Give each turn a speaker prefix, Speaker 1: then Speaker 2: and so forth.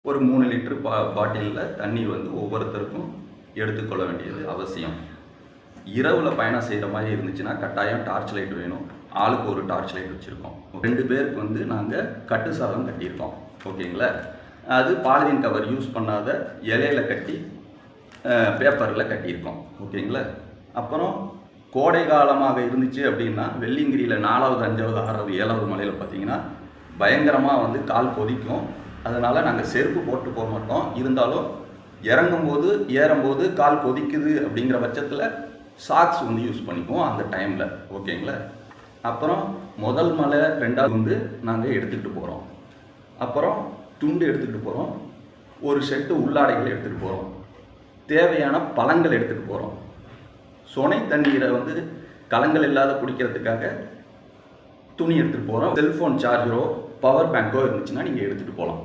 Speaker 1: ஒரு 3 லிட்டர் பாட்டிலில் தண்ணீர் வந்து ஒவ்வொருத்தருக்கும் எடுத்துக்கொள்ள வேண்டியது அவசியம். இரவில் பயணம் செய்கிற மாதிரி இருந்துச்சுன்னா கட்டாயம் டார்ச் லைட் வேணும். ஆளுக்கு ஒரு டார்ச் லைட் வச்சுருக்கோம். 2 பேருக்கு வந்து நாங்கள் கட்டு சாதம் கட்டியிருக்கோம். ஓகேங்களா? அது பாலிதீன் கவர் யூஸ் பண்ணாத இலையில கட்டி பேப்பரில் கட்டியிருக்கோம். ஓகேங்களா? அப்புறம் கோடை காலமாக இருந்துச்சு அப்படின்னா வெள்ளியங்கிரியில் 4வது 5வது 6வது 7வது மலையில் பார்த்தீங்கன்னா பயங்கரமாக வந்து கால் கொதிக்கும். அதனால் நாங்கள் செருப்பு போட்டு போக மாட்டோம். இருந்தாலும் இறங்கும்போது ஏறும்போது கால் கொதிக்குது அப்படிங்கிற பட்சத்தில் சாக்ஸ் வந்து யூஸ் பண்ணிக்குவோம் அந்த டைமில். ஓகேங்களா? அப்புறம் முதல் மலை 2வது வந்து நாங்கள் எடுத்துக்கிட்டு போகிறோம். அப்புறம் துண்டு எடுத்துக்கிட்டு போகிறோம். ஒரு செட்டு உள்ளாடைகள் எடுத்துகிட்டு போகிறோம். தேவையான பழங்கள் எடுத்துகிட்டு போகிறோம். சுனை தண்ணீரை வந்து கலங்கள் இல்லாத குடிக்கிறதுக்காக துணி எடுத்துகிட்டு போகிறோம். செல்ஃபோன் சார்ஜரோ பவர் பேங்கோ இருந்துச்சுன்னா நீங்கள் எடுத்துகிட்டு போகலாம்.